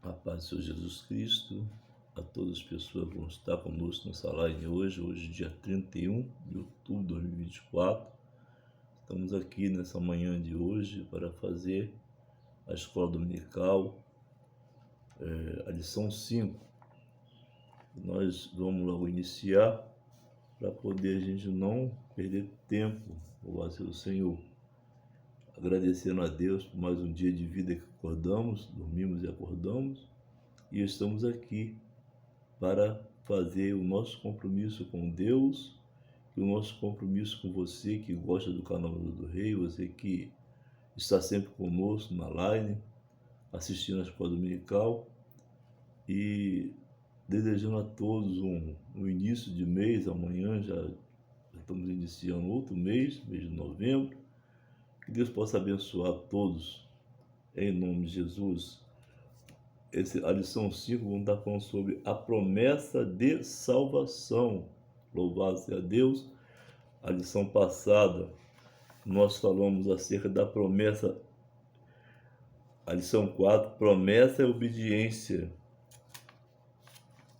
A paz do Senhor Jesus Cristo, a todas as pessoas que vão estar conosco nessa live hoje, dia 31 de outubro de 2024. Estamos aqui nessa manhã de hoje para fazer a escola dominical, a lição 5. Nós vamos logo iniciar para poder a gente não perder tempo, louvado seja o Senhor. Agradecendo a Deus por mais um dia de vida que acordamos, dormimos e acordamos. E estamos aqui para fazer o nosso compromisso com Deus e o nosso compromisso com você que gosta do canal do Rei, você que está sempre conosco na live, assistindo a escola dominical, e desejando a todos um início de mês. Amanhã já estamos iniciando outro mês de novembro. Que Deus possa abençoar a todos, em nome de Jesus. A lição 5, vamos estar falando sobre a promessa de salvação. Louvado seja Deus. A lição passada, nós falamos acerca da promessa. A lição 4, promessa e obediência.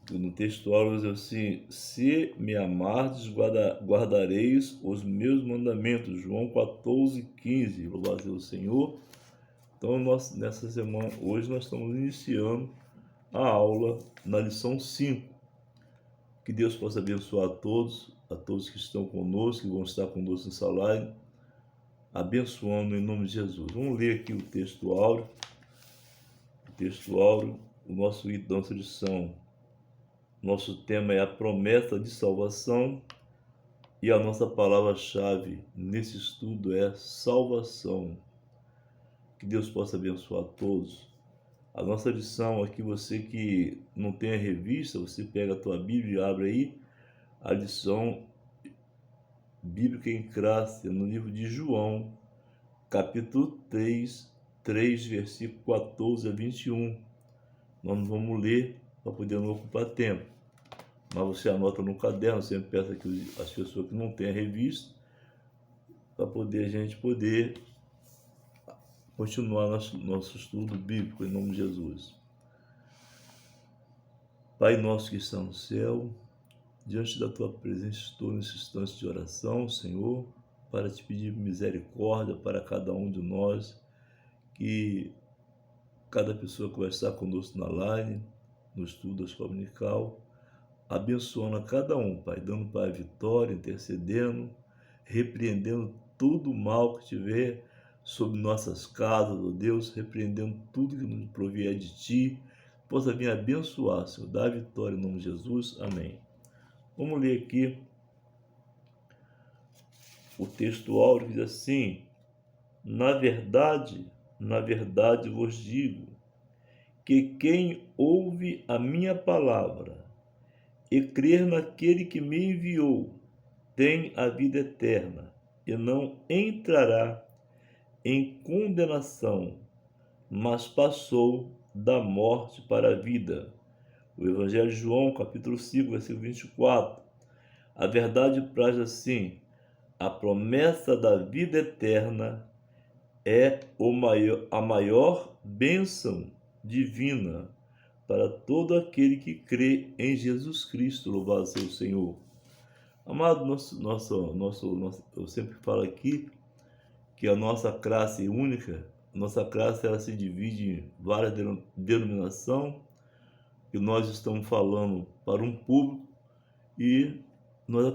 No textual diz assim: se me amardes, guardareis os meus mandamentos. João 14:15. Louvado seja o Senhor. Então, nessa semana, hoje nós estamos iniciando a aula na lição 5. Que Deus possa abençoar a todos que estão conosco, que vão estar conosco nessa live, abençoando em nome de Jesus. Vamos ler aqui o texto áureo. O nosso item da nossa lição. Nosso tema é a promessa de salvação e a nossa palavra-chave nesse estudo é salvação. Que Deus possa abençoar a todos. A nossa lição aqui, você que não tem a revista, você pega a tua Bíblia e abre aí a lição bíblica em classe, no livro de João, capítulo 3, versículo 14 a 21. Nós não vamos ler para poder não ocupar tempo, mas você anota no caderno. Sempre peço aqui as pessoas que não têm a revista, para a gente poder continuar nosso estudo bíblico, em nome de Jesus. Pai nosso que está no céu, diante da tua presença estou nesse instante de oração, Senhor, para te pedir misericórdia para cada um de nós, que cada pessoa que vai estar conosco na live, no estudo da escola dominical, abençoando a cada um, Pai, dando para a vitória, intercedendo, repreendendo todo o mal que tiver sobre nossas casas, ó Deus, repreendendo tudo que nos provier de Ti, possa vir abençoar, Senhor, dá a vitória em nome de Jesus, amém. Vamos ler aqui o texto áureo que diz assim: na verdade vos digo, que quem ouve a minha palavra e crer naquele que me enviou, tem a vida eterna, e não entrará em condenação, mas passou da morte para a vida. O Evangelho de João, capítulo 5, versículo 24. A verdade traz assim: a promessa da vida eterna é a maior bênção divina para todo aquele que crê em Jesus Cristo. Louvado seja o Senhor. Amado, eu sempre falo aqui que a nossa classe única, nossa classe ela se divide em várias denominações, que nós estamos falando para um público, e nós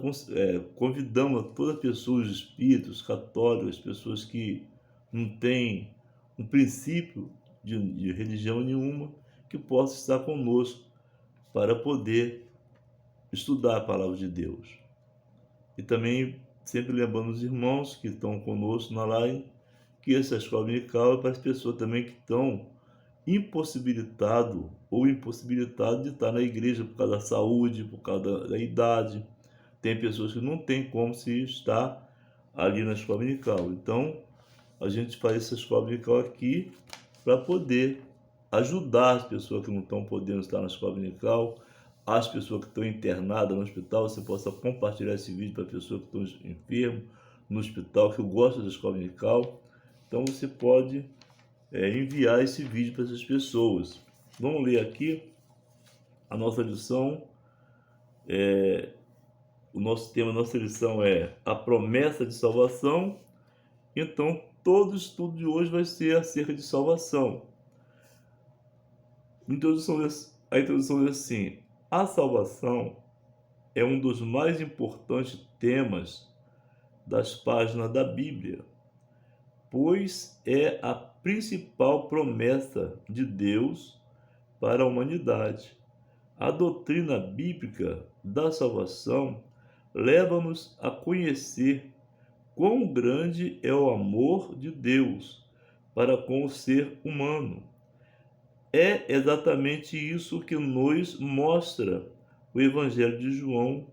convidamos a todas as pessoas, os espíritos, católicos, pessoas que não têm um princípio de religião nenhuma, que possam estar conosco para poder estudar a palavra de Deus. E também sempre lembrando os irmãos que estão conosco na live, que essa escola dominical é para as pessoas também que estão impossibilitadas de estar na igreja por causa da saúde, por causa da idade. Tem pessoas que não têm como se estar ali na escola dominical. Então, a gente faz essa escola dominical aqui para poder ajudar as pessoas que não estão podendo estar na escola dominical, as pessoas que estão internadas no hospital. Você possa compartilhar esse vídeo para pessoas que estão enfermas no hospital, que gostam da escola dominical. Então você pode enviar esse vídeo para essas pessoas. Vamos ler aqui a nossa lição. O nosso tema, a nossa lição é a promessa de salvação. Então, todo o estudo de hoje vai ser acerca de salvação. A introdução é assim: a salvação é um dos mais importantes temas das páginas da Bíblia, pois é a principal promessa de Deus para a humanidade. A doutrina bíblica da salvação leva-nos a conhecer quão grande é o amor de Deus para com o ser humano. É exatamente isso que nos mostra o Evangelho de João,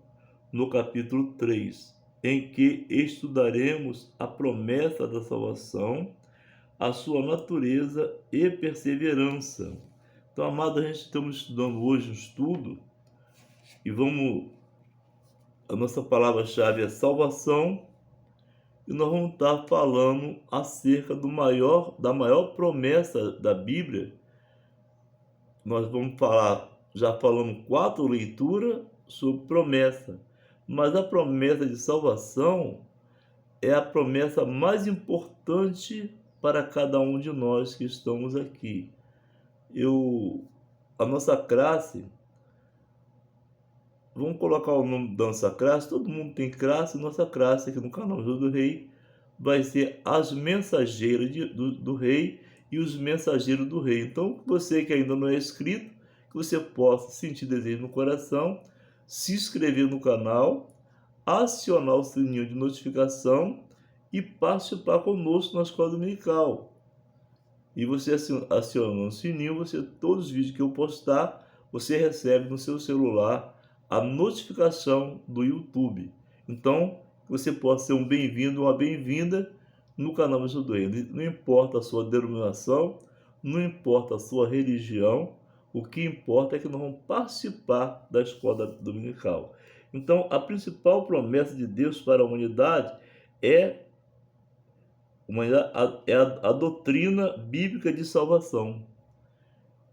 no capítulo 3, em que estudaremos a promessa da salvação, a sua natureza e perseverança. Então, amado, estamos estudando hoje um estudo e a nossa palavra-chave é salvação, e nós vamos estar falando acerca da maior promessa da Bíblia. Nós vamos falar, já falamos 4 leituras sobre promessa, mas a promessa de salvação é a promessa mais importante para cada um de nós que estamos aqui. A nossa classe, vamos colocar o nome da nossa classe, todo mundo tem classe, nossa classe aqui no canal João do Rei vai ser as mensageiras do rei e os mensageiros do rei. Então, você que ainda não é inscrito, que você possa sentir desejo no coração, se inscrever no canal, acionar o sininho de notificação e participar conosco na escola dominical. E você acionando o sininho, todos os vídeos que eu postar, você recebe no seu celular a notificação do YouTube. Então, você possa ser um bem-vindo, uma bem-vinda no canal Missão do Reino. Não importa a sua denominação, não importa a sua religião, o que importa é que nós vamos participar da escola dominical. Então, a principal promessa de Deus para a humanidade é a doutrina bíblica de salvação.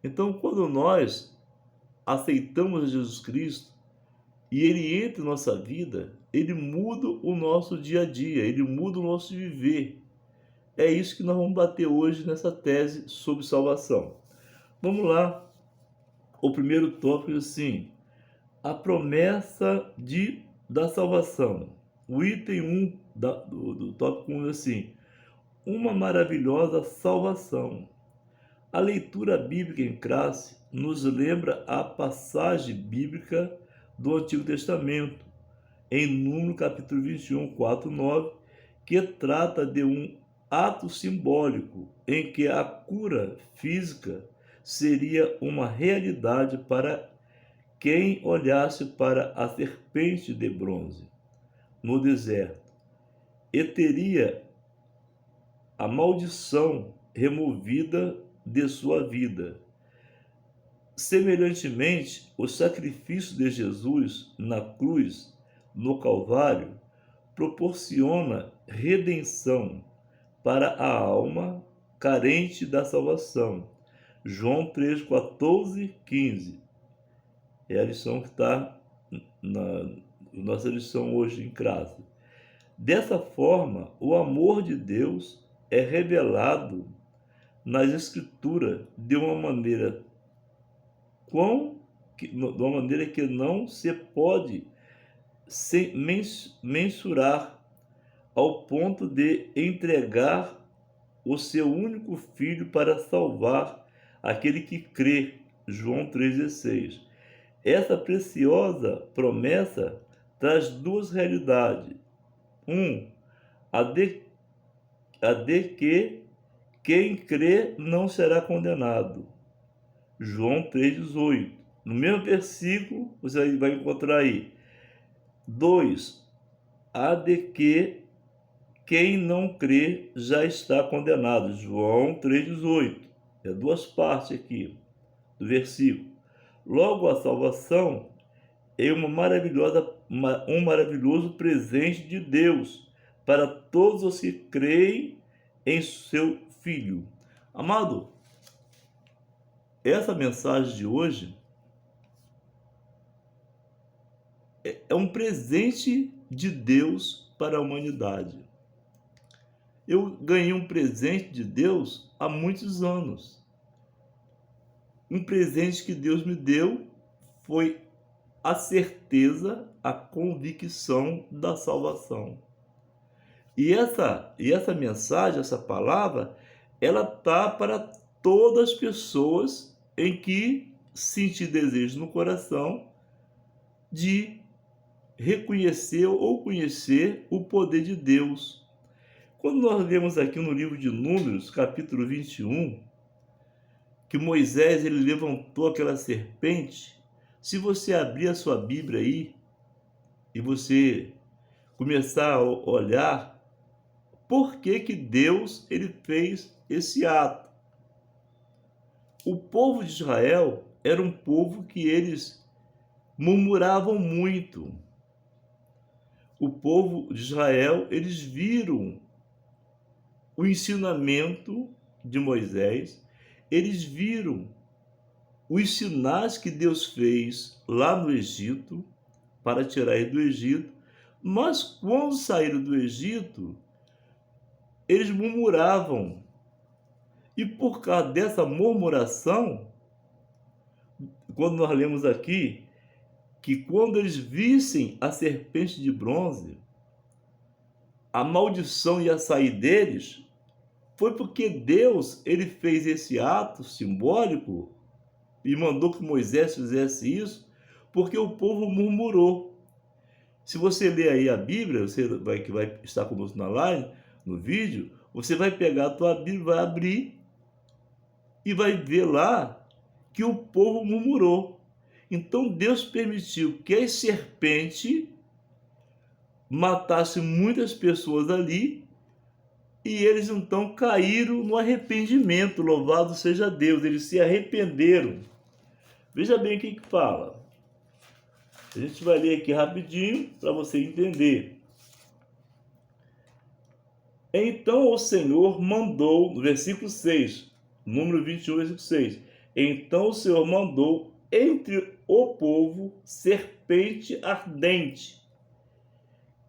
Então, quando nós aceitamos Jesus Cristo e Ele entra em nossa vida, Ele muda o nosso dia a dia, Ele muda o nosso viver. É isso que nós vamos bater hoje nessa tese sobre salvação. Vamos lá. O primeiro tópico é assim: a promessa da salvação. O item 1 do tópico 1 é assim: uma maravilhosa salvação. A leitura bíblica em classe nos lembra a passagem bíblica do Antigo Testamento, em Número capítulo 21, 4, 9, que trata de um ato simbólico em que a cura física seria uma realidade para quem olhasse para a serpente de bronze no deserto, e teria a maldição removida de sua vida. Semelhantemente, o sacrifício de Jesus na cruz, no Calvário, proporciona redenção para a alma carente da salvação. João 3, 14, 15. É a lição que está na nossa lição hoje em classe. Dessa forma, o amor de Deus é revelado nas Escrituras de uma maneira que não se pode mensurar, ao ponto de entregar o seu único filho para salvar aquele que crê. João 3,16. Essa preciosa promessa traz duas realidades. A de que quem crê não será condenado. João 3,18. No mesmo versículo, você vai encontrar aí. 2. A de que quem não crê já está condenado. João 3,18. É duas partes aqui do versículo. Logo, a salvação é um maravilhoso presente de Deus para todos os que creem em seu Filho. Amado, essa mensagem de hoje é um presente de Deus para a humanidade. Eu ganhei um presente de Deus há muitos anos. Um presente que Deus me deu foi a certeza, a convicção da salvação. E essa mensagem, essa palavra, ela tá para todas as pessoas em que sentir desejo no coração de reconhecer ou conhecer o poder de Deus. Quando nós lemos aqui no livro de Números, capítulo 21, que Moisés ele levantou aquela serpente, se você abrir a sua Bíblia aí e você começar a olhar por que Deus ele fez esse ato. O povo de Israel era um povo que eles murmuravam muito. O povo de Israel, eles viram o ensinamento de Moisés, eles viram os sinais que Deus fez lá no Egito, para tirar eles do Egito, mas quando saíram do Egito, eles murmuravam. E por causa dessa murmuração, quando nós lemos aqui, que quando eles vissem a serpente de bronze, a maldição ia sair deles, foi porque Deus ele fez esse ato simbólico e mandou que Moisés fizesse isso, porque o povo murmurou. Se você ler aí a Bíblia, que vai estar conosco na live, no vídeo, você vai pegar a tua Bíblia, vai abrir e vai ver lá que o povo murmurou. Então Deus permitiu que a serpente matasse muitas pessoas ali e eles então caíram no arrependimento. Louvado seja Deus, eles se arrependeram. Veja bem o que fala. A gente vai ler aqui rapidinho para você entender. Então o Senhor mandou, no versículo 6, número 21, versículo 6. Então o Senhor mandou entre o povo serpente ardente,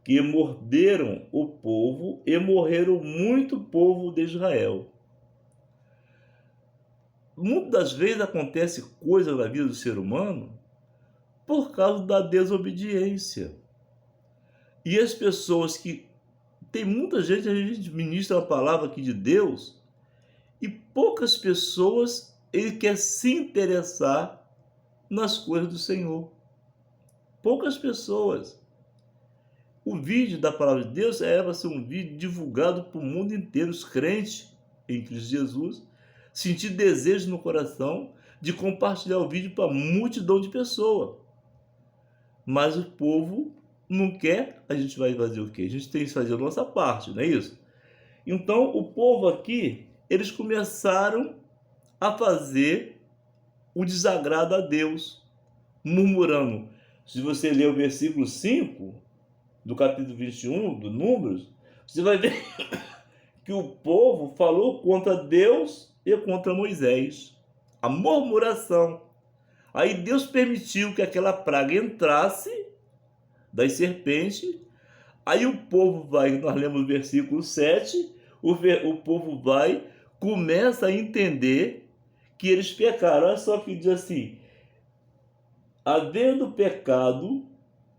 que morderam o povo e morreram muito povo de Israel. Muitas das vezes acontece coisa na vida do ser humano por causa da desobediência. E as pessoas que... Tem muita gente, a gente ministra a palavra aqui de Deus, e poucas pessoas ele quer se interessar nas coisas do Senhor. Poucas pessoas. O vídeo da palavra de Deus para ser um vídeo divulgado para o mundo inteiro. Os crentes em Cristo Jesus sentir desejo no coração de compartilhar o vídeo para multidão de pessoas. Mas o povo não quer, a gente vai fazer o quê? A gente tem que fazer a nossa parte, não é isso? Então, o povo aqui, eles começaram a fazer o desagrado a Deus, murmurando. Se você ler o versículo 5 do capítulo 21 do Números, você vai ver que o povo falou contra Deus e contra Moisés. A murmuração. Aí Deus permitiu que aquela praga entrasse das serpentes. Aí o povo vai, nós lemos o versículo 7, o povo vai, começa a entender que eles pecaram. Olha só que diz assim: havendo pecado,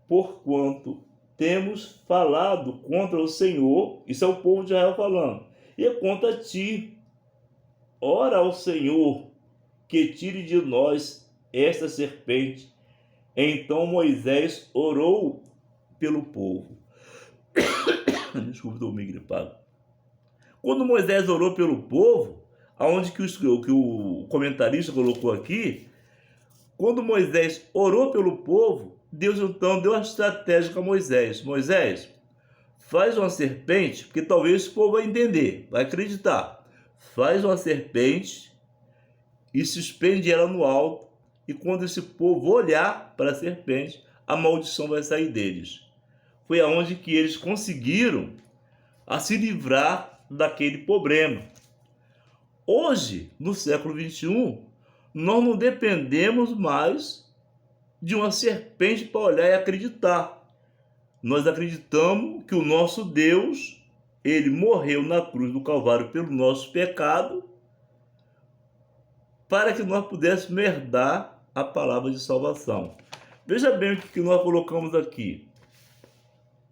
porquanto temos falado contra o Senhor, isso é o povo de Israel falando, e contra ti, ora ao Senhor, que tire de nós esta serpente. Então Moisés orou pelo povo. Desculpa, estou meio gripado. Quando Moisés orou pelo povo, aonde que o comentarista colocou aqui, quando Moisés orou pelo povo, Deus então deu a estratégia para Moisés. Moisés, faz uma serpente, porque talvez o povo vai entender, vai acreditar. Faz uma serpente e suspende ela no alto, e quando esse povo olhar para a serpente, a maldição vai sair deles. Foi aonde que eles conseguiram a se livrar daquele problema. Hoje, no século 21, nós não dependemos mais de uma serpente para olhar e acreditar. Nós acreditamos que o nosso Deus, ele morreu na cruz do Calvário pelo nosso pecado, para que nós pudéssemos herdar a palavra de salvação. Veja bem o que nós colocamos aqui.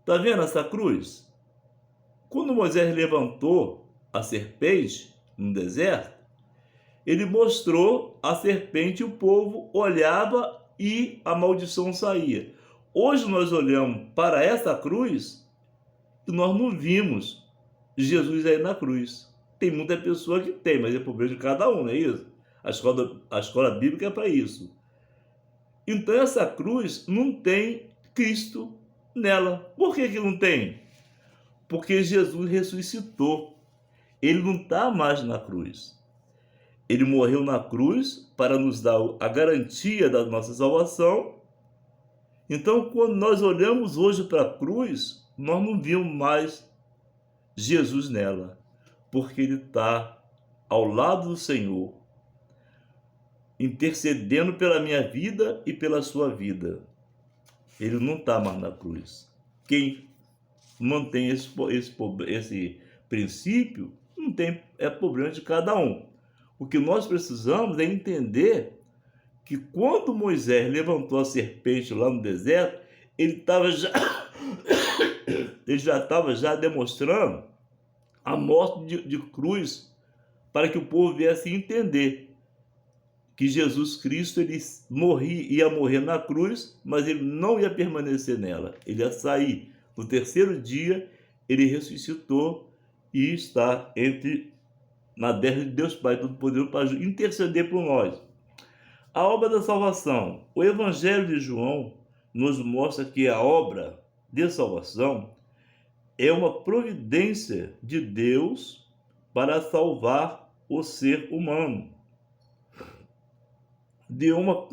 Está vendo essa cruz? Quando Moisés levantou a serpente no deserto, ele mostrou a serpente e o povo olhava e a maldição saía. Hoje nós olhamos para essa cruz e nós não vimos Jesus aí na cruz. Tem muita pessoa que tem, mas é problema de cada um, não é isso? A escola bíblica é para isso. Então essa cruz não tem Cristo nela. Por que não tem? Porque Jesus ressuscitou. Ele não está mais na cruz. Ele morreu na cruz para nos dar a garantia da nossa salvação. Então, quando nós olhamos hoje para a cruz, nós não vimos mais Jesus nela, porque ele está ao lado do Senhor, intercedendo pela minha vida e pela sua vida. Ele não está mais na cruz. Quem mantém esse princípio não tem, é problema de cada um. O que nós precisamos é entender que quando Moisés levantou a serpente lá no deserto, ele já estava demonstrando a morte de cruz, para que o povo viesse entender que Jesus Cristo ele ia morrer na cruz, mas ele não ia permanecer nela, ele ia sair. No terceiro dia, ele ressuscitou e está na destra de Deus Pai Todo-Poderoso para interceder por nós. A obra da salvação. O Evangelho de João nos mostra que a obra de salvação é uma providência de Deus para salvar o ser humano de uma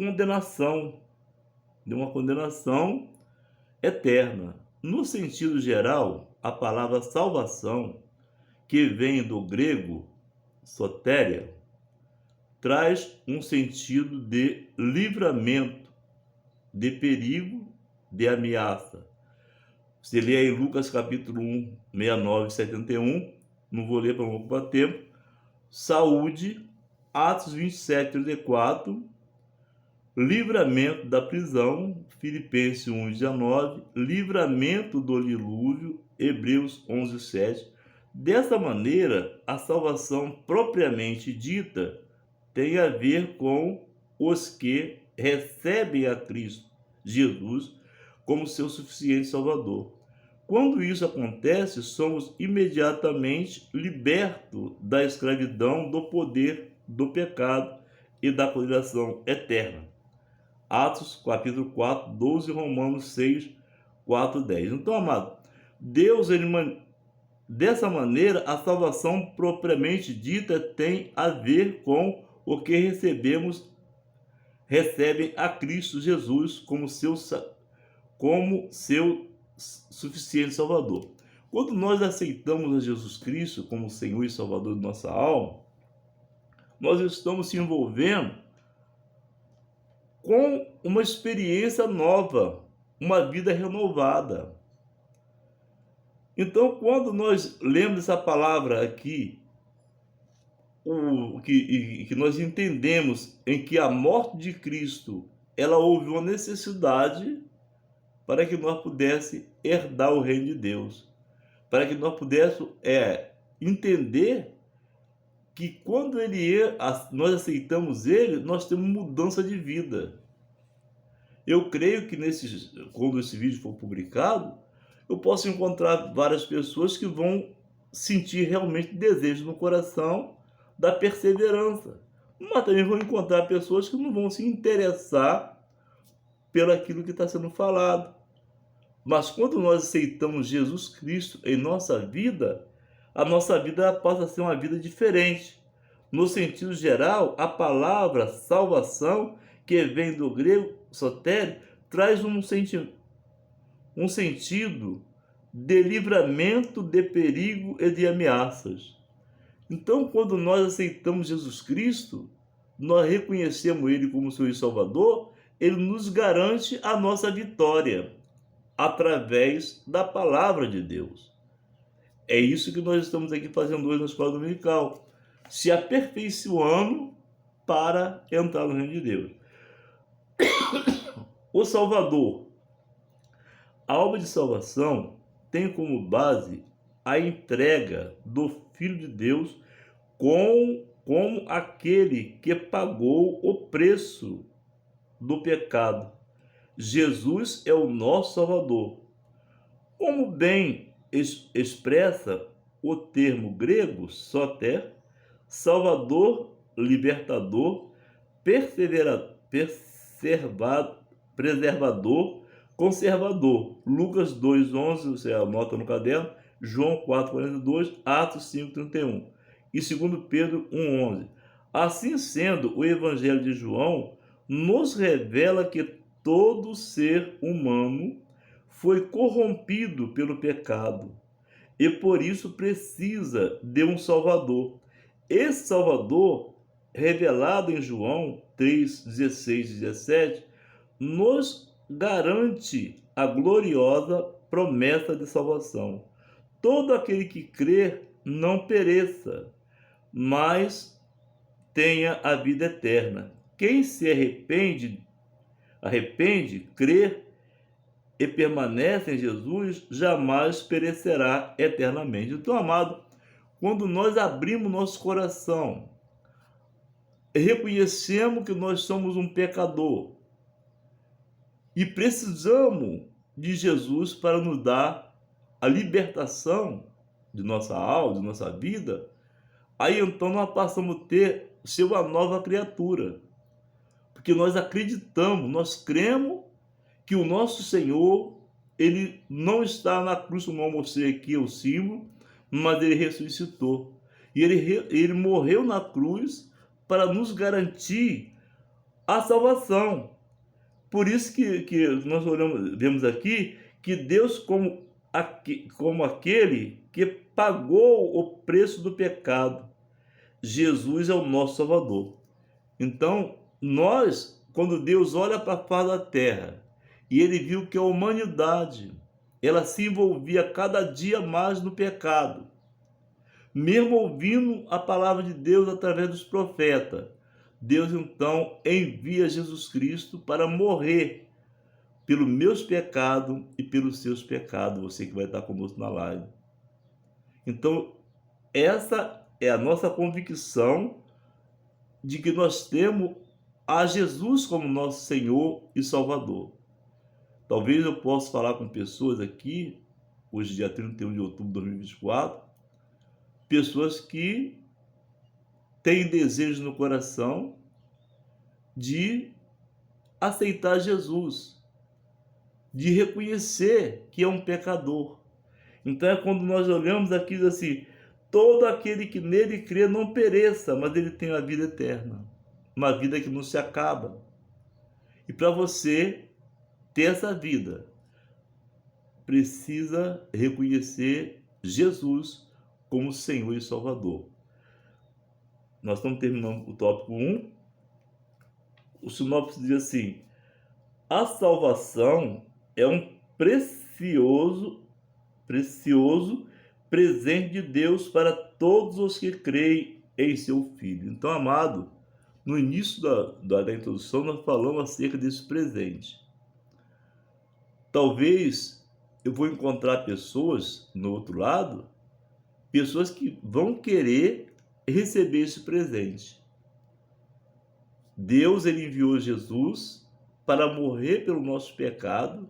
condenação eterna. No sentido geral, a palavra salvação, que vem do grego sotéria, traz um sentido de livramento, de perigo, de ameaça. Você lê aí Lucas capítulo 1, 69 e 71, não vou ler para não ocupar tempo. Saúde, Atos 27, 34, livramento da prisão, Filipenses 1, 19, livramento do dilúvio, Hebreus 11, 7. Dessa maneira, a salvação propriamente dita tem a ver com os que recebem a Cristo Jesus como seu suficiente Salvador. Quando isso acontece, somos imediatamente libertos da escravidão, do poder, do pecado e da condenação eterna. Atos capítulo 4, 12, Romanos 6, 4, 10. Então, amado, Deus, dessa maneira, a salvação propriamente dita tem a ver com o que recebem a Cristo Jesus como seu suficiente Salvador. Quando nós aceitamos a Jesus Cristo como Senhor e Salvador de nossa alma, nós estamos se envolvendo com uma experiência nova, uma vida renovada. Então, quando nós lemos essa palavra aqui, que nós entendemos em que a morte de Cristo, ela houve uma necessidade para que nós pudéssemos herdar o reino de Deus, para que nós pudéssemos entender que quando nós aceitamos ele, nós temos mudança de vida. Eu creio que quando esse vídeo for publicado, eu posso encontrar várias pessoas que vão sentir realmente desejo no coração da perseverança. Mas também vou encontrar pessoas que não vão se interessar pelo aquilo que está sendo falado. Mas quando nós aceitamos Jesus Cristo em nossa vida, a nossa vida passa a ser uma vida diferente. No sentido geral, a palavra salvação, que vem do grego sotério, traz um sentido de livramento, de perigo e de ameaças. Então, quando nós aceitamos Jesus Cristo, nós reconhecemos Ele como Senhor e Salvador, Ele nos garante a nossa vitória através da palavra de Deus. É isso que nós estamos aqui fazendo hoje na escola dominical, se aperfeiçoando para entrar no reino de Deus. O Salvador. A obra de salvação tem como base a entrega do Filho de Deus como aquele que pagou o preço do pecado. Jesus é o nosso Salvador. Como bem expressa o termo grego soter, Salvador, libertador, preservador, conservador. Lucas 2:11, você anota no caderno, João 4:42, Atos 5:31 e 2 Pedro 1:11. Assim sendo, o Evangelho de João nos revela que todo ser humano foi corrompido pelo pecado e por isso precisa de um Salvador. Esse Salvador, revelado em João 3:16 e 17, nos garante a gloriosa promessa de salvação. Todo aquele que crer não pereça, mas tenha a vida eterna. Quem se arrepende, crer e permanece em Jesus, jamais perecerá eternamente. Então, amado, quando nós abrimos nosso coração, reconhecemos que nós somos um pecador e precisamos de Jesus para nos dar a libertação de nossa alma, de nossa vida, aí então nós passamos a ser uma nova criatura. Porque nós acreditamos, nós cremos que o nosso Senhor, ele não está na cruz, como eu mostrei aqui o símbolo, mas ele ressuscitou. E ele morreu na cruz para nos garantir a salvação. Por isso que nós vemos aqui que Deus, como aquele que pagou o preço do pecado, Jesus é o nosso Salvador. Então, quando Deus olha para a face da terra e ele viu que a humanidade ela se envolvia cada dia mais no pecado, mesmo ouvindo a palavra de Deus através dos profetas, Deus então envia Jesus Cristo para morrer pelos meus pecados e pelos seus pecados, você que vai estar conosco na live. Então, essa é a nossa convicção de que nós temos a Jesus como nosso Senhor e Salvador. Talvez eu possa falar com pessoas aqui, hoje dia 31 de outubro de 2024, pessoas que têm desejo no coração de aceitar Jesus, de reconhecer que é um pecador. Então é quando nós olhamos aqui e diz assim, todo aquele que nele crê não pereça, mas ele tem a vida eterna, uma vida que não se acaba. E para você ter essa vida, precisa reconhecer Jesus como Senhor e Salvador. Nós estamos terminando o tópico 1. O sinopse diz assim: a salvação é um precioso presente de Deus para todos os que creem em seu Filho. Então, amado, no início da introdução nós falamos acerca desse presente. Talvez eu vou encontrar pessoas no outro lado, pessoas que vão querer receber esse presente. Deus, ele enviou Jesus para morrer pelo nosso pecado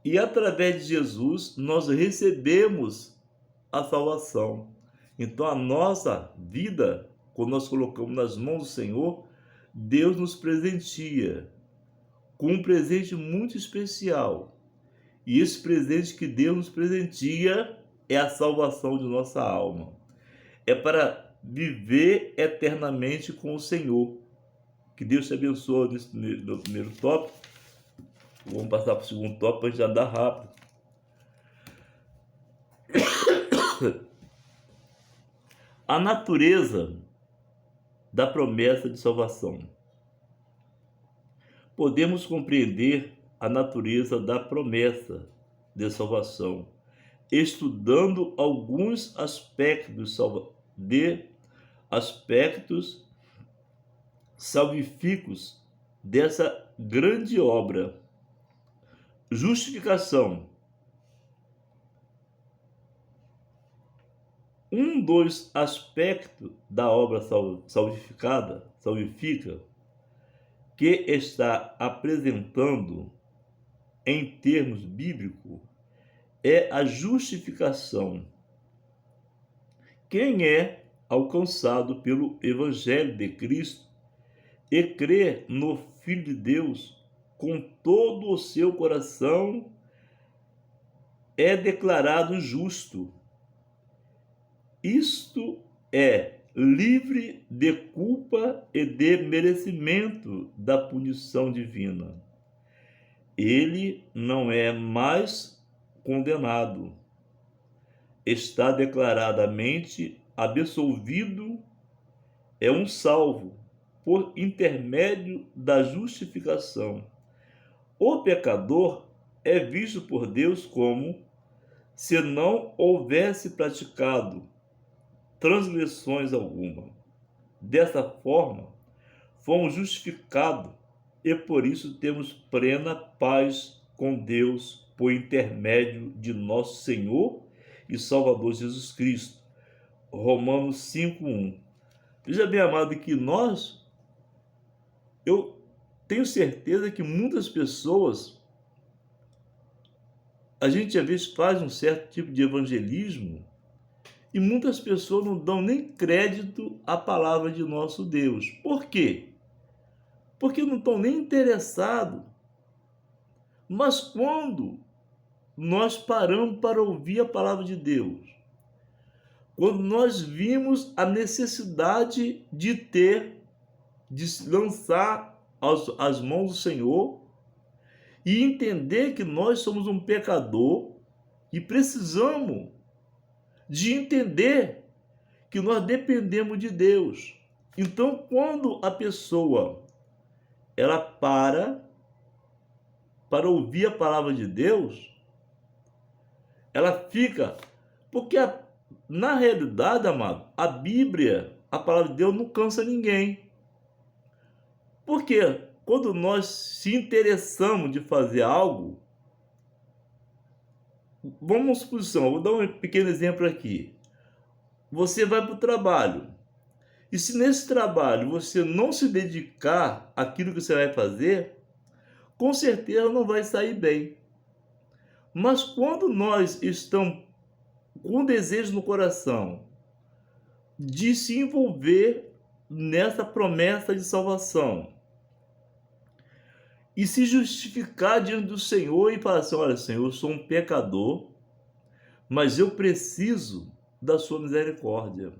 e através de Jesus nós recebemos a salvação. Então a nossa vida, quando nós colocamos nas mãos do Senhor, Deus nos presentia com um presente muito especial. E esse presente que Deus nos presentia é a salvação de nossa alma. É para viver eternamente com o Senhor. Que Deus te abençoe no primeiro tópico. Vamos passar para o segundo tópico para a gente andar rápido. A natureza da promessa de salvação. Podemos compreender a natureza da promessa de salvação, estudando alguns aspectos salvíficos dessa grande obra. Justificação. Um dos aspectos da obra salvífica que está apresentando em termos bíblicos é a justificação. Quem é alcançado pelo Evangelho de Cristo e crê no Filho de Deus com todo o seu coração é declarado justo. Isto é, livre de culpa e de merecimento da punição divina. Ele não é mais condenado. Está declaradamente absolvido, é um salvo por intermédio da justificação. O pecador é visto por Deus como se não houvesse praticado transgressões alguma. Dessa forma, fomos justificados e por isso temos plena paz com Deus por intermédio de nosso Senhor e Salvador Jesus Cristo. Romanos 5:1. Veja bem, amado, que eu tenho certeza que muitas pessoas, a gente às vezes faz um certo tipo de evangelismo e muitas pessoas não dão nem crédito à palavra de nosso Deus. Por quê? Porque não estão nem interessados. Mas quando nós paramos para ouvir a palavra de Deus, quando nós vimos a necessidade de lançar às mãos do Senhor e entender que nós somos um pecador e precisamos de entender que nós dependemos de Deus. Então, quando a pessoa ela para ouvir a palavra de Deus, ela fica, porque na realidade, amado, a Bíblia, a palavra de Deus não cansa ninguém. Porque quando nós se interessamos de fazer algo, vamos suposição, vou dar um pequeno exemplo aqui. Você vai para o trabalho, e se nesse trabalho você não se dedicar àquilo que você vai fazer, com certeza não vai sair bem. Mas quando nós estamos com desejo no coração de se envolver nessa promessa de salvação e se justificar diante do Senhor e falar assim: olha, Senhor, eu sou um pecador, mas eu preciso da sua misericórdia.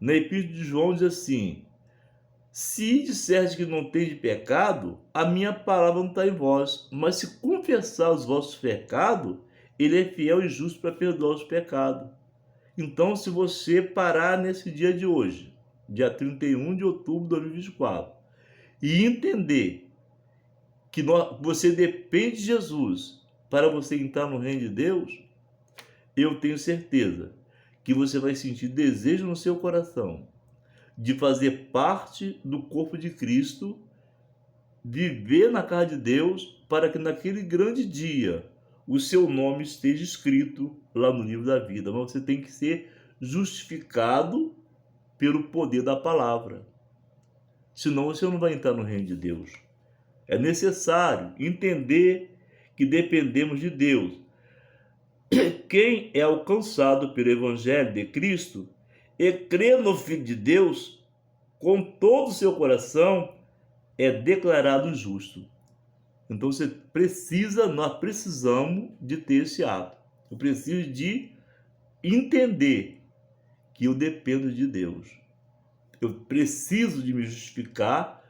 Na Epístola de João diz assim: se disseres que não tem de pecado, a minha palavra não está em vós, mas se confessar os vossos pecados, ele é fiel e justo para perdoar os pecados. Então, se você parar nesse dia de hoje, dia 31 de outubro de 2024, e entender que você depende de Jesus para você entrar no reino de Deus, eu tenho certeza que você vai sentir desejo no seu coração de fazer parte do corpo de Cristo, viver na casa de Deus, para que naquele grande dia o seu nome esteja escrito lá no livro da vida. Mas você tem que ser justificado pelo poder da palavra. Senão você não vai entrar no reino de Deus. É necessário entender que dependemos de Deus. Quem é alcançado pelo Evangelho de Cristo e crê no Filho de Deus com todo o seu coração é declarado justo. Então nós precisamos de ter esse ato. Eu preciso de entender que eu dependo de Deus. Eu preciso de me justificar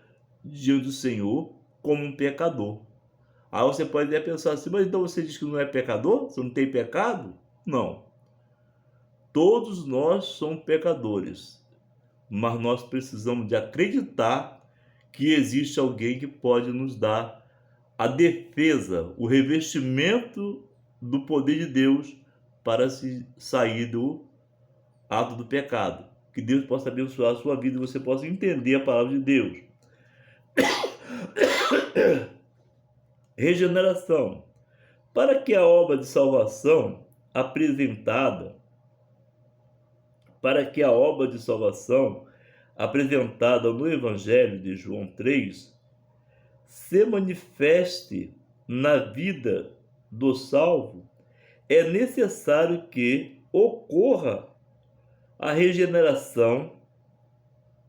diante do Senhor como um pecador. Aí você pode até pensar assim: mas então você diz que não é pecador? Você não tem pecado? Não. Todos nós somos pecadores. mas nós precisamos de acreditar que existe alguém que pode nos dar a defesa, o revestimento do poder de Deus para se sair do ato do pecado. Que Deus possa abençoar a sua vida e você possa entender a palavra de Deus. Regeneração. Para que a obra de salvação apresentada no Evangelho de João 3 se manifeste na vida do salvo, é necessário que ocorra a regeneração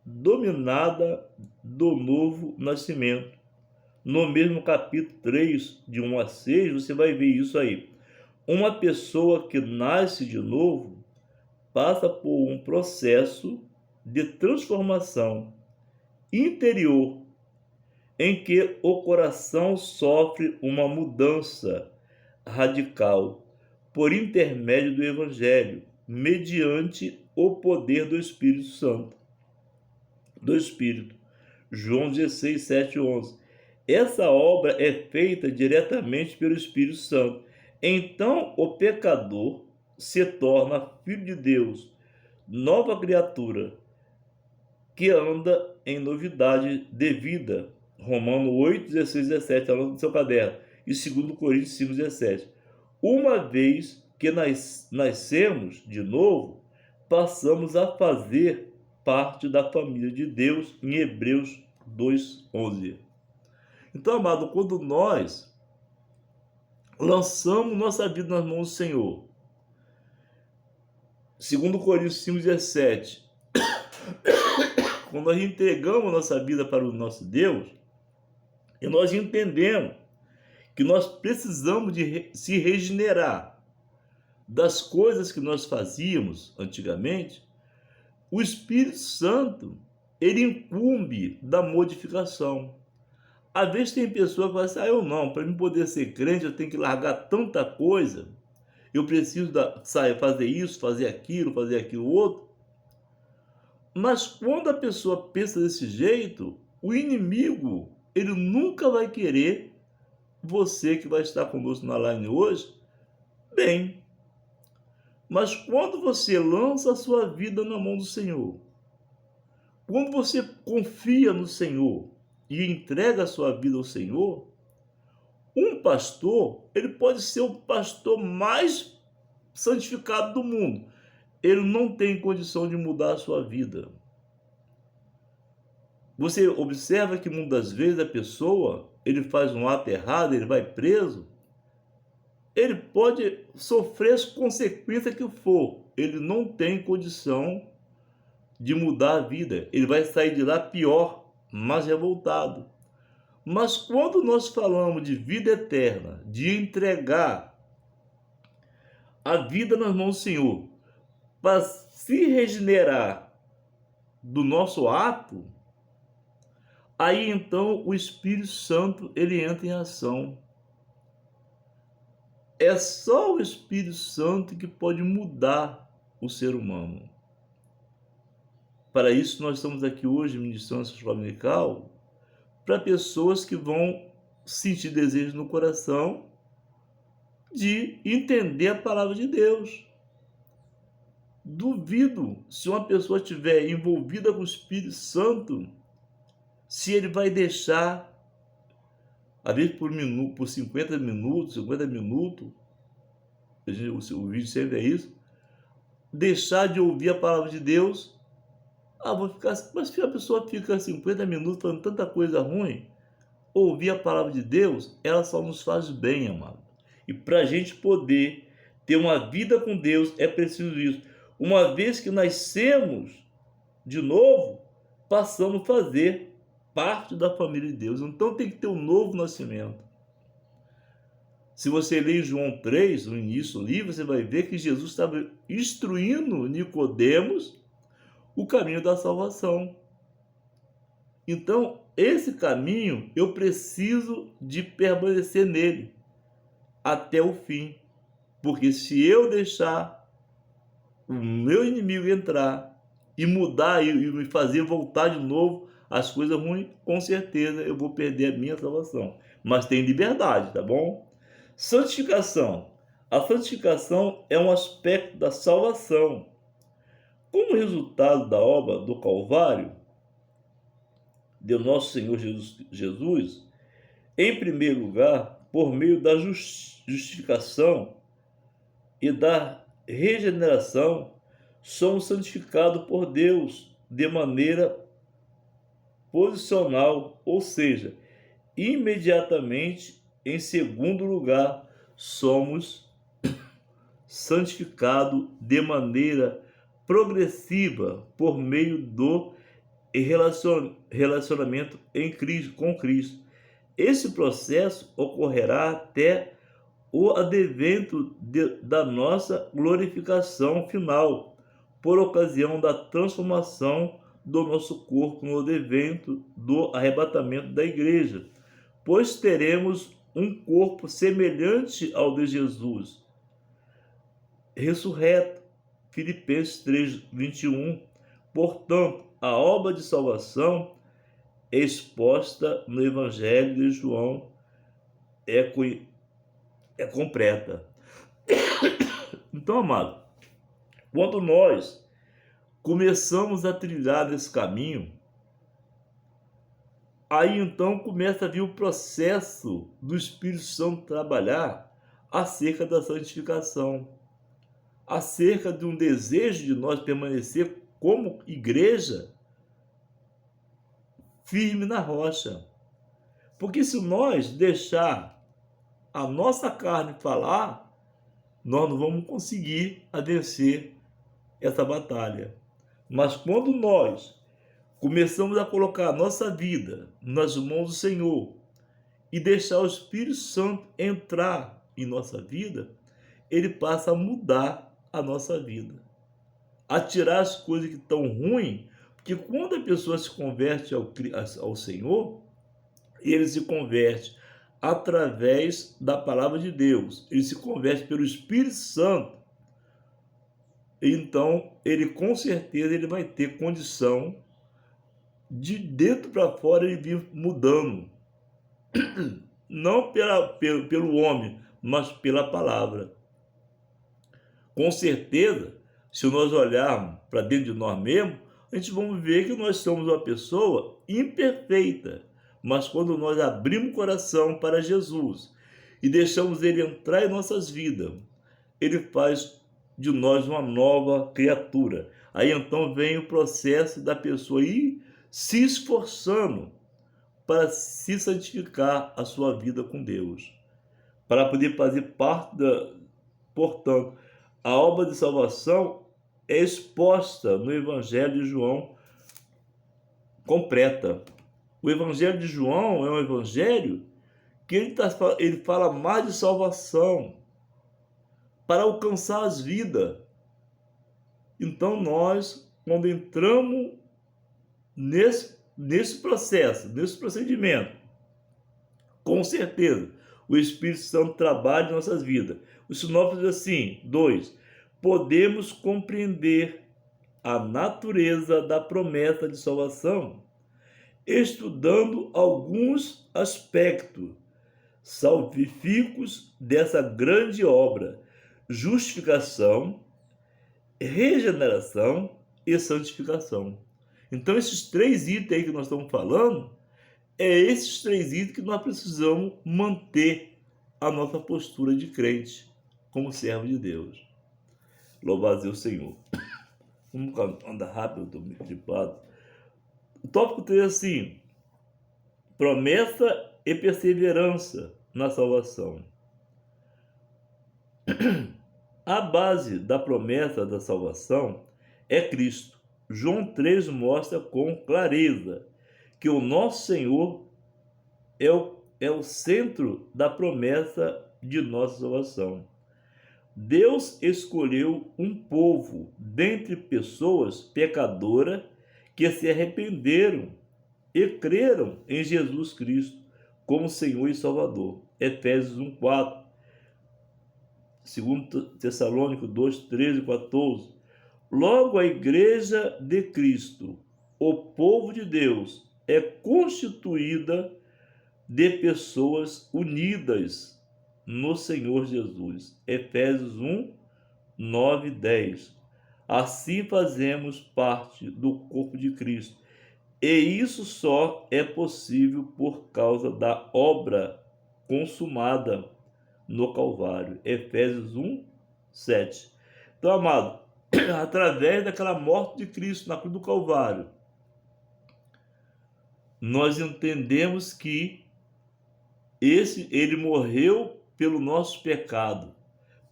dominada do novo nascimento. No mesmo capítulo 3, de 1 a 6, você vai ver isso aí. Uma pessoa que nasce de novo passa por um processo de transformação interior em que o coração sofre uma mudança radical por intermédio do Evangelho, mediante o poder do Espírito Santo, do Espírito. João 16, 7 e 11. Essa obra é feita diretamente pelo Espírito Santo. Então o pecador se torna filho de Deus, nova criatura, que anda em novidade de vida. Romanos 8, 16 e 17, falando do seu caderno. E 2 Coríntios 5, 17. Uma vez que nascemos de novo, passamos a fazer parte da família de Deus, em Hebreus 2, 11. Então, amado, quando nós lançamos nossa vida nas mãos do Senhor, 2 Coríntios 5, 17, quando nós entregamos nossa vida para o nosso Deus, e nós entendemos que nós precisamos de se regenerar das coisas que nós fazíamos antigamente, o Espírito Santo, ele incumbe da modificação. Às vezes tem pessoa que fala assim, eu não, para mim poder ser crente eu tenho que largar tanta coisa, eu preciso fazer isso, fazer aquilo outro. Mas quando a pessoa pensa desse jeito, o inimigo, ele nunca vai querer você que vai estar conosco na live hoje, bem. Mas quando você lança a sua vida na mão do Senhor, quando você confia no Senhor e entrega a sua vida ao Senhor, um pastor, ele pode ser o pastor mais santificado do mundo. Ele não tem condição de mudar a sua vida. Você observa que muitas vezes a pessoa, ele faz um ato errado, ele vai preso, ele pode sofrer as consequências que for, ele não tem condição de mudar a vida, ele vai sair de lá pior, mais revoltado. Mas quando nós falamos de vida eterna, de entregar a vida nas mãos do Senhor, para se regenerar do nosso ato, aí então o Espírito Santo, ele entra em ação. É só o Espírito Santo que pode mudar o ser humano. Para isso nós estamos aqui hoje ministrando essa escola dominical para pessoas que vão sentir desejo no coração de entender a palavra de Deus. Duvido se uma pessoa estiver envolvida com o Espírito Santo, se ele vai deixar, às vezes por 50 minutos, o vídeo sempre é isso, deixar de ouvir a palavra de Deus. Mas se a pessoa fica 50 minutos falando tanta coisa ruim, ouvir a palavra de Deus, ela só nos faz bem, amado. E para a gente poder ter uma vida com Deus, é preciso isso. Uma vez que nascemos de novo, passamos a fazer parte da família de Deus. Então tem que ter um novo nascimento. Se você ler João 3, no início do livro, você vai ver que Jesus estava instruindo Nicodemos o caminho da salvação. Então, esse caminho, eu preciso de permanecer nele até o fim. Porque se eu deixar o meu inimigo entrar, e mudar e me fazer voltar de novo às coisas ruins, com certeza eu vou perder a minha salvação. Mas tem liberdade, tá bom? Santificação. A santificação é um aspecto da salvação. Como resultado da obra do Calvário, de nosso Senhor Jesus, em primeiro lugar, por meio da justificação e da regeneração, somos santificados por Deus de maneira posicional, ou seja, imediatamente. Em segundo lugar, somos santificados de maneira progressiva por meio do relacionamento em Cristo, com Cristo. Esse processo ocorrerá até o advento da nossa glorificação final, por ocasião da transformação do nosso corpo no advento do arrebatamento da igreja, pois teremos um corpo semelhante ao de Jesus, ressurreto. Filipenses 3:21. Portanto, a obra de salvação exposta no Evangelho de João é completa. Então, amado, quando nós começamos a trilhar nesse caminho, aí então começa a vir o processo do Espírito Santo trabalhar acerca da santificação, acerca de um desejo de nós permanecer como igreja firme na rocha. Porque se nós deixar a nossa carne falar, nós não vamos conseguir vencer essa batalha. Mas quando nós começamos a colocar a nossa vida nas mãos do Senhor e deixar o Espírito Santo entrar em nossa vida, ele passa a mudar a nossa vida, a tirar as coisas que estão ruins, porque quando a pessoa se converte ao Senhor, ele se converte através da palavra de Deus, ele se converte pelo Espírito Santo. Então, ele com certeza ele vai ter condição de dentro para fora ele vir mudando, não pelo homem, mas pela palavra. Com certeza, se nós olharmos para dentro de nós mesmos, a gente vai ver que nós somos uma pessoa imperfeita. Mas quando nós abrimos o coração para Jesus e deixamos ele entrar em nossas vidas, ele faz de nós uma nova criatura. Aí então vem o processo da pessoa ir se esforçando para se santificar a sua vida com Deus, para poder fazer parte da... Portanto, a obra de salvação é exposta no Evangelho de João completa. O Evangelho de João é um evangelho que ele fala mais de salvação, para alcançar as vidas. Então nós, quando entramos nesse processo, nesse procedimento, com certeza, o Espírito Santo trabalha em nossas vidas. O sinopse diz assim: 2. Podemos compreender a natureza da promessa de salvação estudando alguns aspectos salvíficos dessa grande obra: justificação, regeneração e santificação. Então, esses 3 itens aí que nós estamos falando, é esses 3 itens que nós precisamos manter a nossa postura de crente, como servo de Deus. Louvado seja o Senhor. Vamos andar rápido, estou meio gripado. O tópico 3 é assim: promessa e perseverança na salvação. A base da promessa da salvação é Cristo. João 3 mostra com clareza que o nosso Senhor é o centro da promessa de nossa salvação. Deus escolheu um povo dentre pessoas pecadoras que se arrependeram e creram em Jesus Cristo como Senhor e Salvador. Efésios 1:4, 2 Tessalônicos 2:13 e 14. Logo, a Igreja de Cristo, o povo de Deus, é constituída de pessoas unidas no Senhor Jesus. Efésios 1, 9, 10. Assim fazemos parte do corpo de Cristo. E isso só é possível por causa da obra consumada no Calvário. Efésios 1, 7. Então, amado, através daquela morte de Cristo na cruz do Calvário, nós entendemos que ele morreu pelo nosso pecado,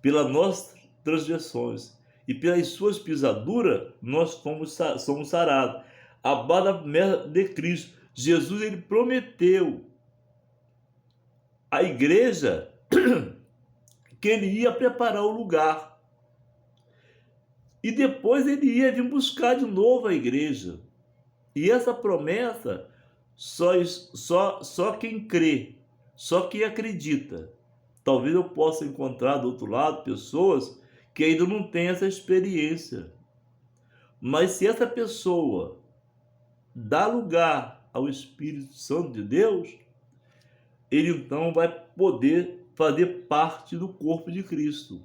pelas nossas transgressões, e pelas suas pisaduras nós somos sarados. A base da promessa de Cristo. Jesus, ele prometeu à igreja que ele ia preparar o lugar. E depois ele ia vir buscar de novo a igreja. E essa promessa só quem crê, só quem acredita. Talvez eu possa encontrar do outro lado pessoas que ainda não têm essa experiência. Mas se essa pessoa dá lugar ao Espírito Santo de Deus, ele então vai poder fazer parte do corpo de Cristo.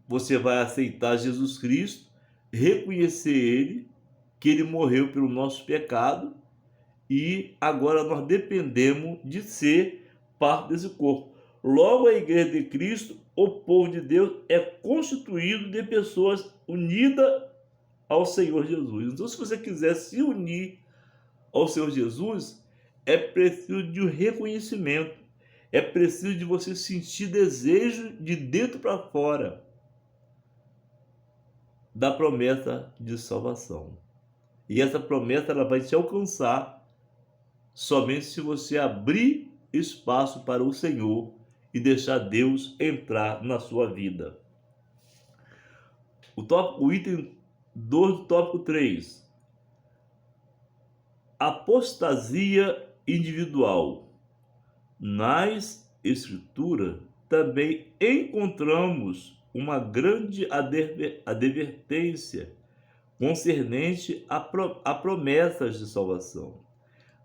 Você vai aceitar Jesus Cristo, reconhecer ele, que ele morreu pelo nosso pecado, e agora nós dependemos de ser parte desse corpo. Logo, a Igreja de Cristo, o povo de Deus, é constituído de pessoas unidas ao Senhor Jesus. Então, se você quiser se unir ao Senhor Jesus, é preciso de um reconhecimento, é preciso de você sentir desejo de dentro para fora da promessa de salvação. E essa promessa ela vai te alcançar somente se você abrir espaço para o Senhor e deixar Deus entrar na sua vida. O item 2 do tópico 3. Apostasia individual. Nas Escrituras também encontramos uma grande advertência concernente a promessas de salvação.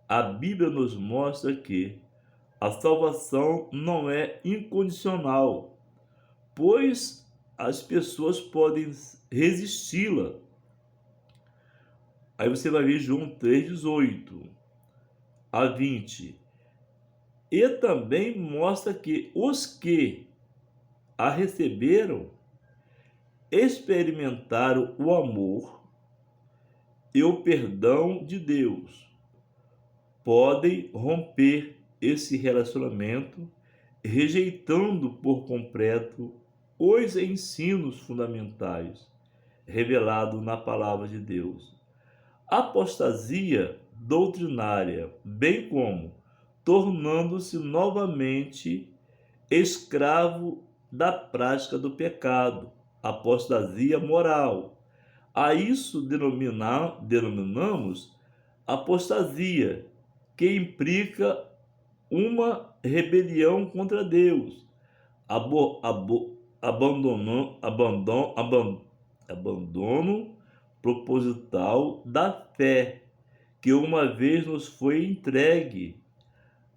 A Bíblia nos mostra que a salvação não é incondicional, pois as pessoas podem resisti-la. Aí você vai ver João 3:18 a 20. E também mostra que os que a receberam experimentaram o amor e o perdão de Deus. Podem romper esse relacionamento rejeitando por completo os ensinos fundamentais revelados na palavra de Deus. Apostasia doutrinária, bem como tornando-se novamente escravo da prática do pecado, apostasia moral. A isso denominamos apostasia, que implica uma rebelião contra Deus, abandono proposital da fé, que uma vez nos foi entregue.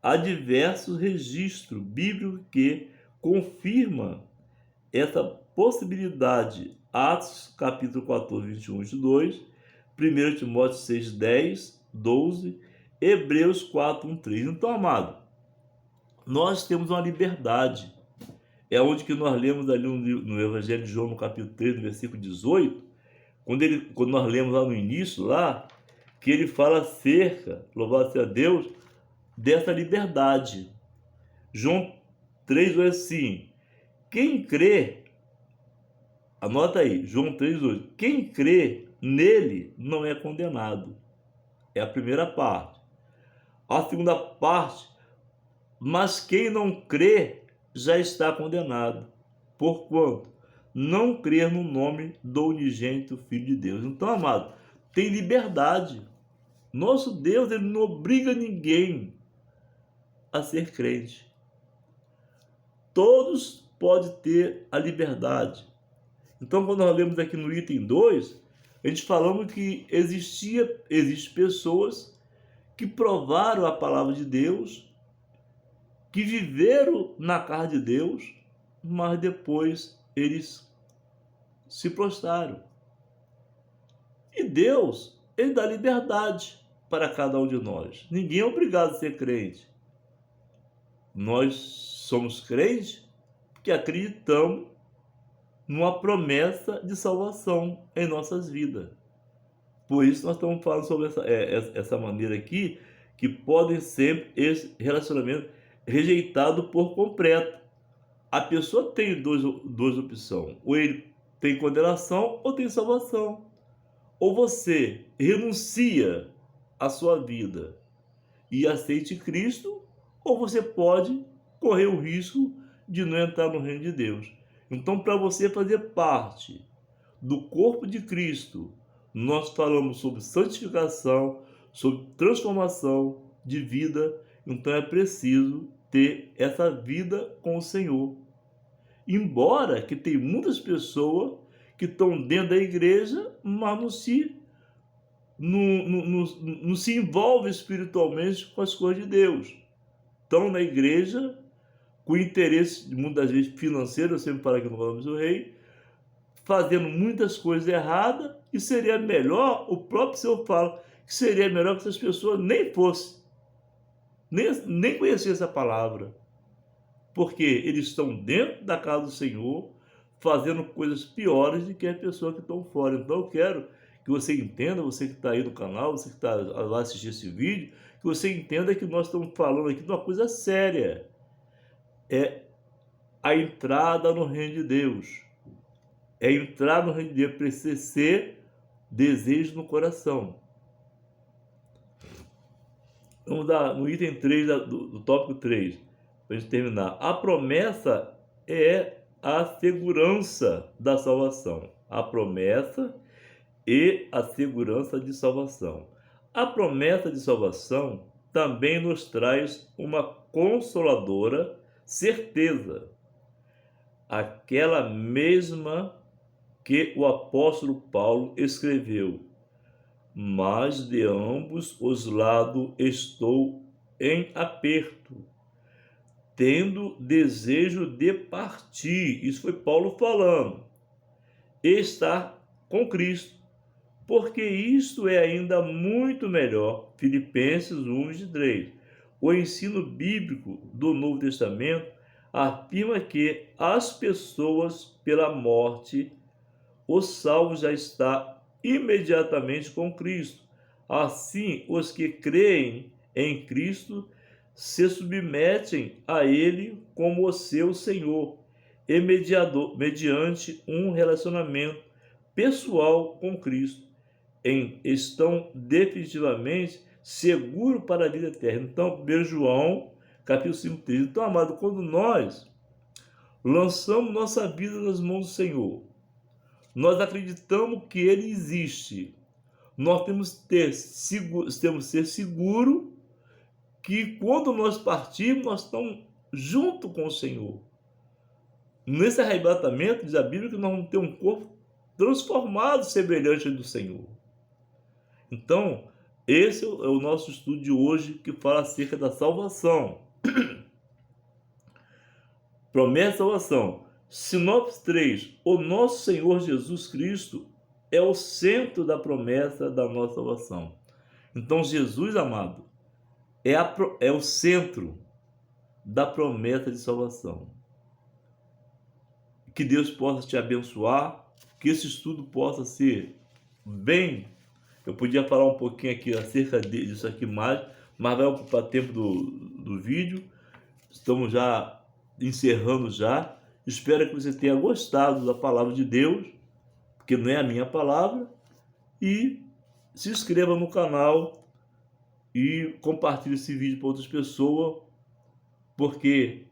Há diversos registros bíblicos que confirmam essa possibilidade. Atos capítulo 14, 21, 22, 1 Timóteo 6, 10, 12, Hebreus 4, 1, 3. Então, amado, nós temos uma liberdade. É onde que nós lemos ali no Evangelho de João, no capítulo 3, no versículo 18, quando nós lemos lá no início, lá, que ele fala acerca, louvado seja Deus, dessa liberdade. João 3, diz assim: quem crê, anota aí, João 3, 8, quem crê nele não é condenado. É a primeira parte. A segunda parte, mas quem não crê já está condenado, porquanto não crer no nome do unigênito Filho de Deus. Então, amado, tem liberdade. Nosso Deus, ele não obriga ninguém a ser crente. Todos podem ter a liberdade. Então, quando nós lemos aqui no item 2, a gente falamos que existem pessoas que provaram a palavra de Deus, que viveram na casa de Deus, mas depois eles se prostraram. E Deus, ele dá liberdade para cada um de nós. Ninguém é obrigado a ser crente. Nós somos crentes porque acreditamos numa promessa de salvação em nossas vidas. Por isso nós estamos falando sobre essa maneira aqui, que podem ser esse relacionamento rejeitado por completo. A pessoa tem duas opções. Ou ele tem condenação ou tem salvação. Ou você renuncia à sua vida e aceite Cristo, ou você pode correr o risco de não entrar no reino de Deus. Então, para você fazer parte do corpo de Cristo, nós falamos sobre santificação, sobre transformação de vida. Então é preciso ter essa vida com o Senhor. Embora que tem muitas pessoas que estão dentro da igreja, mas não se envolvem espiritualmente com as coisas de Deus. Estão na igreja com interesse, muitas vezes financeiro, eu sempre falo aqui no Nome do Rei, fazendo muitas coisas erradas, e seria melhor, o próprio Senhor fala, que seria melhor que essas pessoas nem fossem, nem conhecessem essa palavra, porque eles estão dentro da casa do Senhor, fazendo coisas piores do que as pessoas que estão fora. Então eu quero que você entenda, você que está aí no canal, você que está lá assistindo esse vídeo, que você entenda que nós estamos falando aqui de uma coisa séria. É a entrada no reino de Deus. É entrar no reino de Deus, precisa ser desejo no coração. Vamos dar no item 3 do tópico 3, para a gente terminar. A promessa é a segurança da salvação. A promessa e a segurança de salvação. A promessa de salvação também nos traz uma consoladora certeza, aquela mesma que o apóstolo Paulo escreveu: mas de ambos os lados estou em aperto, tendo desejo de partir. Isso foi Paulo falando. Estar com Cristo, porque isto é ainda muito melhor. Filipenses 1:3. O ensino bíblico do Novo Testamento afirma que as pessoas, pela morte, o salvo já está imediatamente com Cristo. Assim, os que creem em Cristo se submetem a Ele como o seu Senhor e mediador, mediante um relacionamento pessoal com Cristo, estão definitivamente seguros para a vida eterna. Então, 1 João, capítulo 5:3. Então, amado, quando nós lançamos nossa vida nas mãos do Senhor, nós acreditamos que Ele existe, nós temos que ser seguros que quando nós partirmos, nós estamos junto com o Senhor. Nesse arrebatamento, diz a Bíblia que nós vamos ter um corpo transformado, semelhante ao do Senhor. Então, esse é o nosso estudo de hoje, que fala acerca da salvação. Promessa de salvação. Sinopse 3. O nosso Senhor Jesus Cristo é o centro da promessa da nossa salvação. Então, Jesus, amado, é o centro da promessa de salvação. Que Deus possa te abençoar, que esse estudo possa ser bem. Eu podia falar um pouquinho aqui acerca disso aqui mais, mas vai ocupar tempo do vídeo. Estamos já encerrando já. Espero que você tenha gostado da palavra de Deus, porque não é a minha palavra. E se inscreva no canal e compartilhe esse vídeo para outras pessoas, porque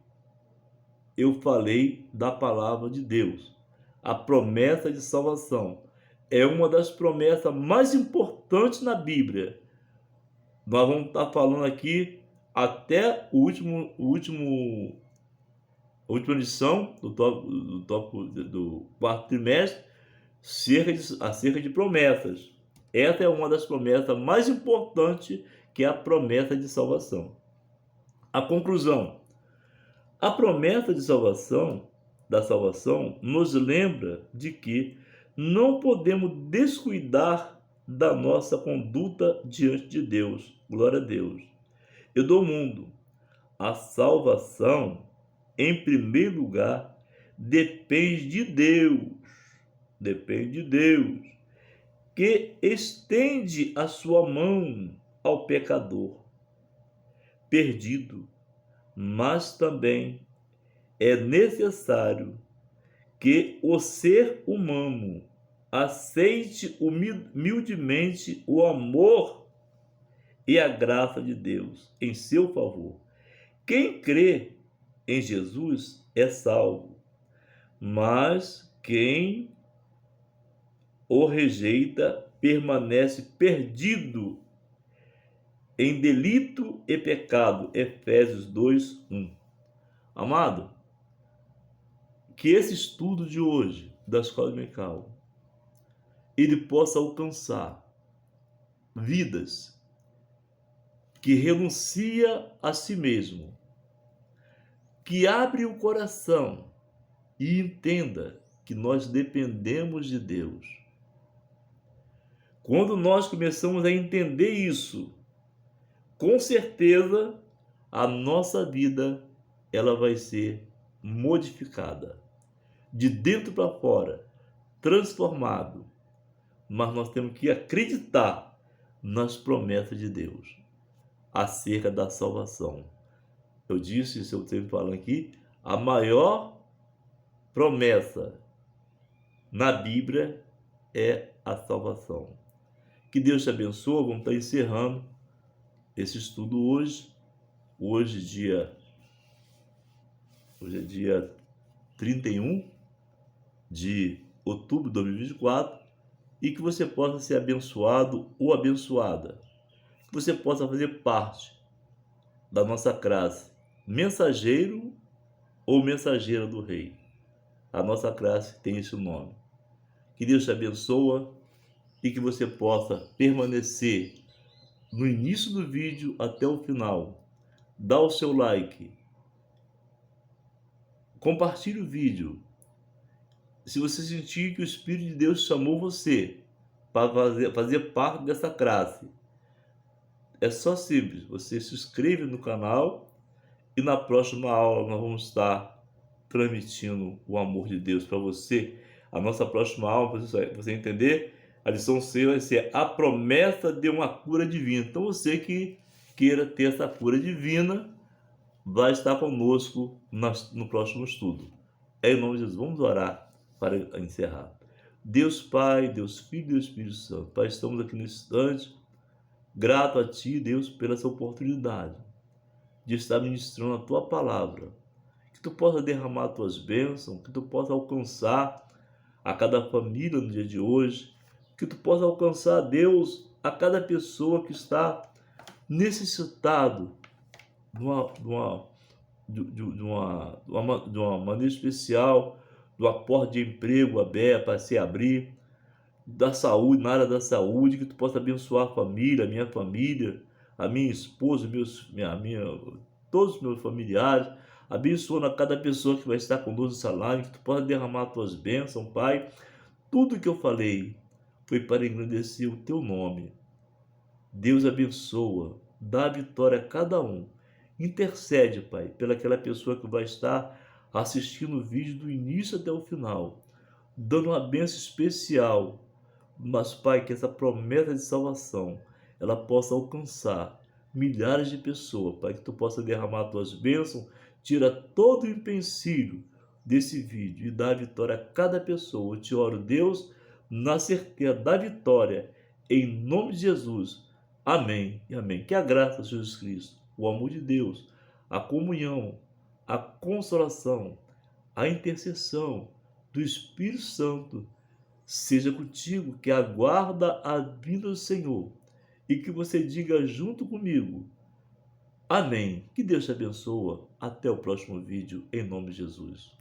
eu falei da palavra de Deus. A promessa de salvação é uma das promessas mais importantes na Bíblia. Nós vamos estar falando aqui até o último A última lição do quarto trimestre, acerca de promessas. Essa é uma das promessas mais importantes, que é a promessa de salvação. A conclusão: a promessa de salvação, da salvação, nos lembra de que não podemos descuidar da nossa conduta diante de Deus. Glória a Deus. E do mundo. A salvação, em primeiro lugar, depende de Deus. Depende de Deus, que estende a sua mão ao pecador perdido, mas também é necessário que o ser humano aceite humildemente o amor e a graça de Deus em seu favor. Quem crê em Jesus é salvo, mas quem o rejeita permanece perdido em delito e pecado. Efésios 2:1. Amado, que esse estudo de hoje da Escola Dominical ele possa alcançar vidas que renuncia a si mesmo, que abre o coração e entenda que nós dependemos de Deus. Quando nós começamos a entender isso, com certeza a nossa vida ela vai ser modificada, de dentro para fora, transformado. Mas nós temos que acreditar nas promessas de Deus acerca da salvação. Eu disse, se eu estou falando aqui, a maior promessa na Bíblia é a salvação. Que Deus te abençoe. Vamos estar encerrando esse estudo hoje. Hoje é dia 31 de outubro de 2024. E que você possa ser abençoado ou abençoada. Que você possa fazer parte da nossa classe mensageiro ou mensageira do Rei. A nossa classe tem esse nome. Que Deus te abençoe e que você possa permanecer no início do vídeo até o final. Dá o seu like. Compartilhe o vídeo. Se você sentir que o Espírito de Deus chamou você para fazer parte dessa classe, é só simples. Você se inscreve no canal e na próxima aula nós vamos estar transmitindo o amor de Deus para você. A nossa próxima aula, para você entender, a lição C vai ser a promessa de uma cura divina. Então você que queira ter essa cura divina vai estar conosco no próximo estudo. É em nome de Jesus. Vamos orar para encerrar. Deus Pai, Deus Filho e Deus Espírito Santo. Pai, estamos aqui nesse instante, grato a Ti, Deus, pela essa oportunidade de estar ministrando a Tua palavra. Que Tu possa derramar as Tuas bênçãos, que Tu possa alcançar a cada família no dia de hoje, que Tu possa alcançar, Deus, a cada pessoa que está necessitado de uma maneira especial, do aporte de emprego aberto para se abrir, da saúde, na área da saúde, que Tu possa abençoar a família, a minha esposa, todos os meus familiares. Abençoa a cada pessoa que vai estar conosco nessa live, que Tu possa derramar as Tuas bênçãos, Pai. Tudo que eu falei foi para engrandecer o Teu nome. Deus abençoa, dá vitória a cada um. Intercede, Pai, pelaquela pessoa que vai estar assistindo o vídeo do início até o final, dando uma bênção especial. Mas, Pai, que essa promessa de salvação ela possa alcançar milhares de pessoas, Pai, que Tu possa derramar as Tuas bênçãos, tira todo o empecilho desse vídeo e dá vitória a cada pessoa. Eu te oro, Deus, na certeza da vitória, em nome de Jesus. Amém e amém. Que a graça de Jesus Cristo, o amor de Deus, a comunhão, a consolação, a intercessão do Espírito Santo seja contigo, que aguarda a vinda do Senhor, e que você diga junto comigo: Amém. Que Deus te abençoe. Até o próximo vídeo, em nome de Jesus.